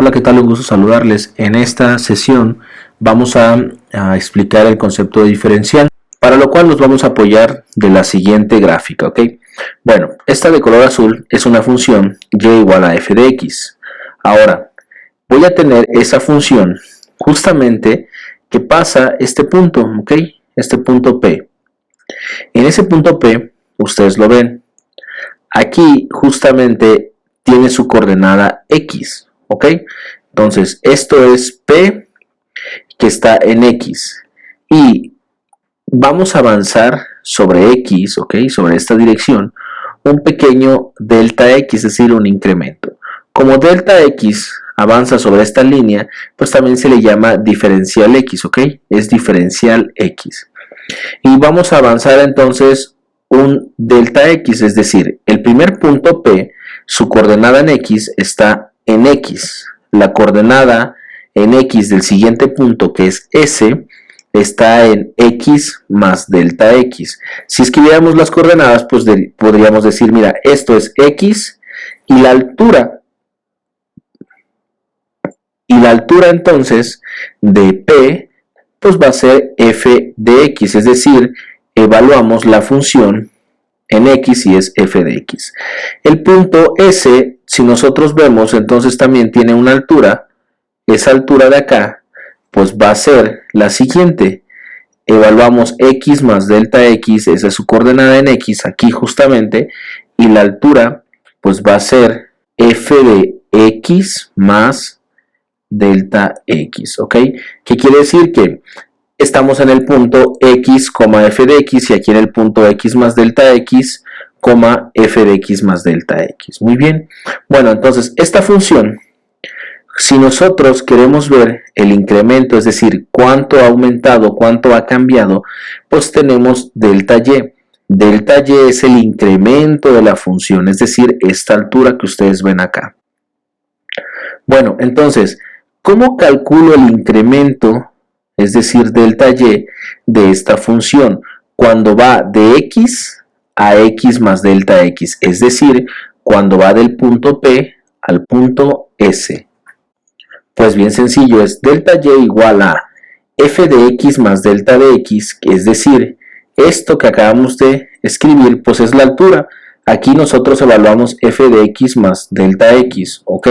Hola, ¿qué tal? Un gusto saludarles. En esta sesión vamos a explicar el concepto de diferencial, para lo cual nos vamos a apoyar de la siguiente gráfica, ¿ok? Bueno, esta de color azul es una función y igual a f de x. Ahora, voy a tener esa función justamente que pasa este punto, ¿ok? Este punto P. En ese punto P, ustedes lo ven, aquí justamente tiene su coordenada x, ¿ok? Entonces, esto es P que está en X. Y vamos a avanzar sobre X, ¿ok? Sobre esta dirección, un pequeño delta X, es decir, un incremento. Como delta X avanza sobre esta línea, pues también se le llama diferencial X, ¿ok? Es diferencial X. Y vamos a avanzar entonces un delta X, es decir, el primer punto P, su coordenada en X está en X. La coordenada en X del siguiente punto, que es S, está en X más delta X. Si escribiéramos las coordenadas, pues podríamos decir, mira, esto es X y la altura entonces de P, pues va a ser f de x, es decir, evaluamos la función en x y es f de x. El punto S, si nosotros vemos, entonces también tiene una altura. Esa altura de acá, pues va a ser la siguiente. Evaluamos x más delta x, esa es su coordenada en x, aquí justamente, y la altura, pues va a ser f de x más delta x, ¿ok? ¿Qué quiere decir? Que estamos en el punto x, f de x, y aquí en el punto x más delta x, f de x más delta x. Muy bien. Bueno, entonces, esta función, si nosotros queremos ver el incremento, es decir, cuánto ha aumentado, cuánto ha cambiado, pues tenemos delta y. Delta y es el incremento de la función, es decir, esta altura que ustedes ven acá. Bueno, entonces, ¿cómo calculo el incremento, es decir, delta y, de esta función? Cuando va de x a x más delta x, es decir, cuando va del punto P al punto S. Pues bien sencillo, es delta y igual a f de x más delta de x, es decir, esto que acabamos de escribir, pues es la altura. Aquí nosotros evaluamos f de x más delta x, ¿ok?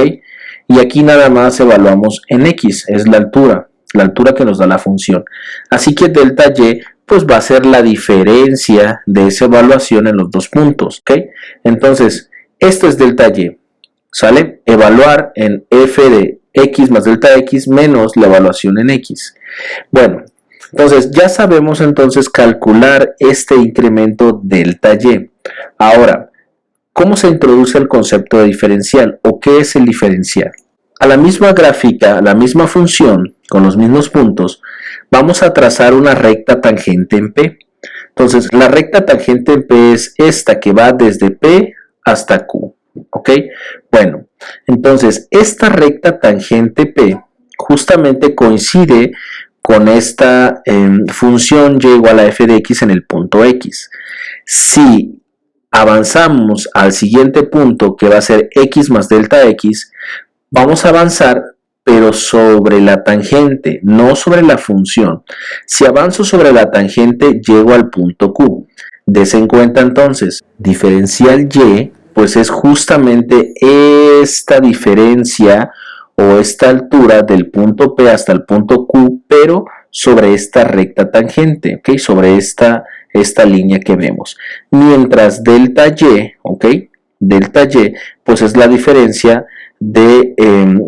Y aquí nada más evaluamos en x, es la altura que nos da la función. Así que delta y, pues va a ser la diferencia de esa evaluación en los dos puntos, ¿ok? Entonces, esto es delta y, ¿sale? Evaluar en f de x más delta x menos la evaluación en x. Bueno, entonces ya sabemos entonces calcular este incremento delta y. Ahora, ¿cómo se introduce el concepto de diferencial o qué es el diferencial? A la misma gráfica, a la misma función, con los mismos puntos, vamos a trazar una recta tangente en P. Entonces, la recta tangente en P es esta que va desde P hasta Q. ¿Ok? Bueno, entonces esta recta tangente P justamente coincide con esta función y igual a f de x en el punto x. Si avanzamos al siguiente punto, que va a ser x más delta x, vamos a avanzar pero sobre la tangente, no sobre la función. Si avanzo sobre la tangente, llego al punto Q. Des en cuenta entonces, diferencial y, pues es justamente esta diferencia o esta altura del punto P hasta el punto Q, pero sobre esta recta tangente, ¿ok? Sobre esta línea que vemos. Mientras delta y, ¿ok? Delta y, pues es la diferencia de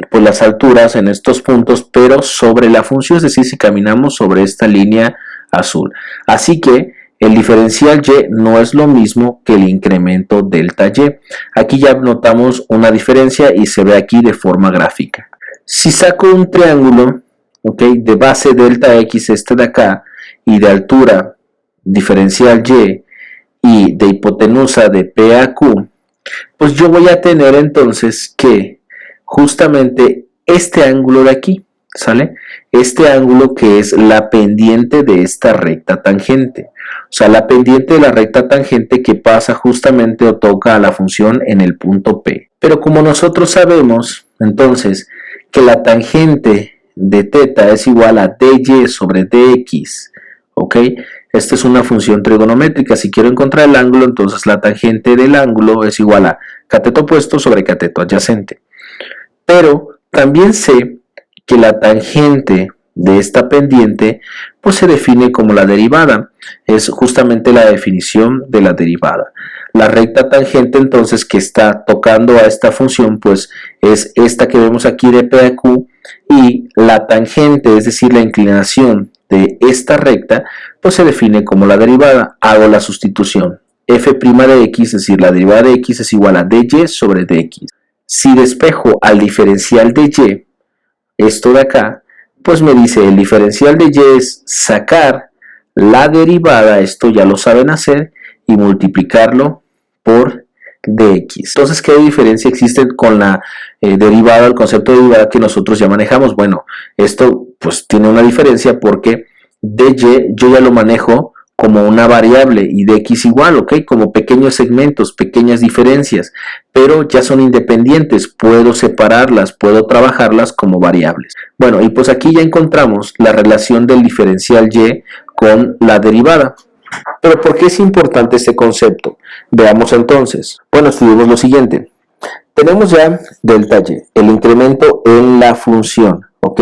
pues las alturas en estos puntos, pero sobre la función, es decir, si caminamos sobre esta línea azul. Así que el diferencial y no es lo mismo que el incremento delta y. Aquí ya notamos una diferencia y se ve aquí de forma gráfica. Si saco un triángulo, ¿ok? De base delta x, este de acá, y de altura diferencial y de hipotenusa de P a Q, pues yo voy a tener entonces que justamente este ángulo de aquí, ¿sale? Este ángulo que es la pendiente de esta recta tangente. O sea, la pendiente de la recta tangente que pasa justamente o toca a la función en el punto P. Pero como nosotros sabemos, entonces, que la tangente de θ es igual a dy sobre dx, ¿ok? Esta es una función trigonométrica. Si quiero encontrar el ángulo, entonces la tangente del ángulo es igual a cateto opuesto sobre cateto adyacente. Pero también sé que la tangente de esta pendiente pues se define como la derivada. Es justamente la definición de la derivada. La recta tangente entonces que está tocando a esta función pues es esta que vemos aquí de P a Q, y la tangente, es decir, la inclinación de esta recta pues se define como la derivada. Hago la sustitución. F' de x, es decir, la derivada de x es igual a dy sobre dx. Si despejo al diferencial de y, esto de acá, pues me dice el diferencial de y es sacar la derivada, esto ya lo saben hacer, y multiplicarlo por dx. Entonces, ¿qué diferencia existe con la derivada, el concepto de derivada que nosotros ya manejamos? Bueno, esto pues tiene una diferencia porque dy yo ya lo manejo como una variable y dx igual, ¿ok? Como pequeños segmentos, pequeñas diferencias, pero ya son independientes, puedo separarlas, puedo trabajarlas como variables. Bueno, y pues aquí ya encontramos la relación del diferencial y con la derivada. Pero ¿por qué es importante este concepto? Veamos entonces. Bueno, estudiemos lo siguiente. Tenemos ya delta y, el incremento en la función, ¿ok?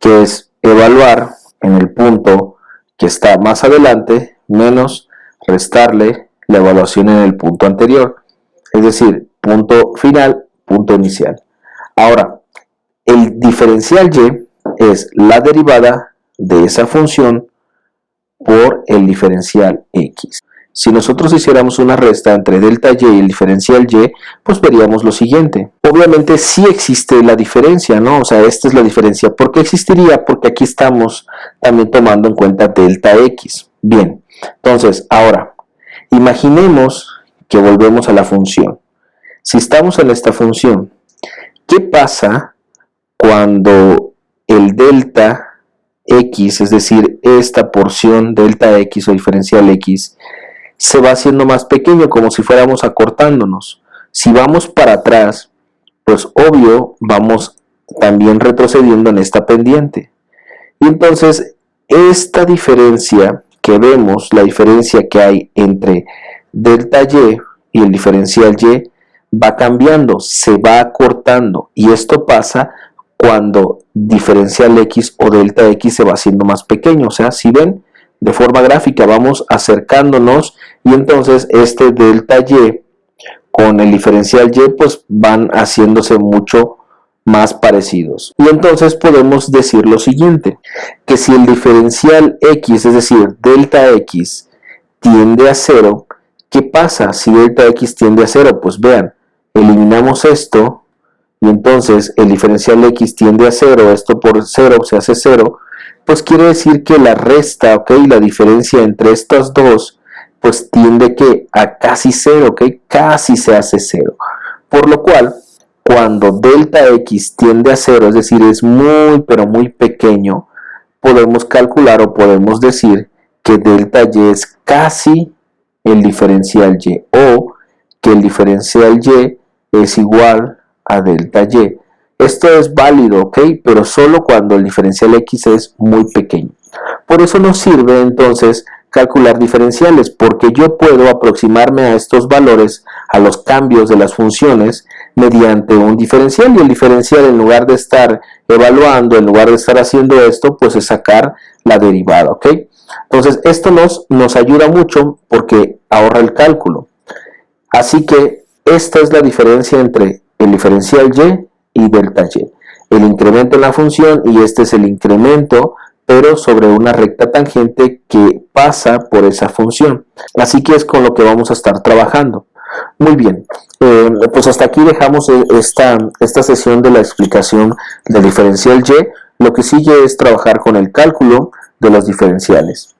Que es evaluar en el punto que está más adelante menos restarle la evaluación en el punto anterior. Es decir, punto final, punto inicial. Ahora, el diferencial y es la derivada de esa función por el diferencial x. Si nosotros hiciéramos una resta entre delta y el diferencial y, pues veríamos lo siguiente. Obviamente sí existe la diferencia, ¿no? O sea, esta es la diferencia. ¿Por qué existiría? Porque aquí estamos también tomando en cuenta delta x. Bien, entonces, ahora, imaginemos que volvemos a la función. Si estamos en esta función, ¿qué pasa cuando el delta x, es decir, esta porción delta x o diferencial x, se va haciendo más pequeño, como si fuéramos acortándonos? Si vamos para atrás, pues obvio vamos también retrocediendo en esta pendiente. Y entonces esta diferencia que vemos, la diferencia que hay entre delta y el diferencial y, va cambiando, se va acortando, y esto pasa cuando diferencial x o delta x se va haciendo más pequeño. O sea, si ven, de forma gráfica vamos acercándonos, y entonces este delta y con el diferencial y pues van haciéndose mucho más parecidos. Y entonces podemos decir lo siguiente, que si el diferencial x, es decir, delta x, tiende a 0, ¿qué pasa si delta x tiende a 0? Pues vean, eliminamos esto, y entonces el diferencial x tiende a 0, esto por 0 se hace 0, pues quiere decir que la resta, ¿ok? La diferencia entre estas dos, pues tiende que a casi 0, ¿ok? Casi se hace 0. Por lo cual, cuando delta x tiende a 0, es decir, es muy, pero muy pequeño, podemos calcular o podemos decir que delta y es casi el diferencial y, o que el diferencial y es igual a delta y. Esto es válido, ¿ok? Pero solo cuando el diferencial x es muy pequeño. Por eso nos sirve entonces calcular diferenciales, porque yo puedo aproximarme a estos valores, a los cambios de las funciones, mediante un diferencial, y el diferencial, en lugar de estar evaluando, en lugar de estar haciendo esto, pues es sacar la derivada, ¿ok? Entonces esto nos ayuda mucho porque ahorra el cálculo. Así que esta es la diferencia entre el diferencial y delta y. El incremento en la función, y este es el incremento, pero sobre una recta tangente que pasa por esa función. Así que es con lo que vamos a estar trabajando. Muy bien, pues hasta aquí dejamos esta sesión de la explicación del diferencial y. Lo que sigue es trabajar con el cálculo de los diferenciales.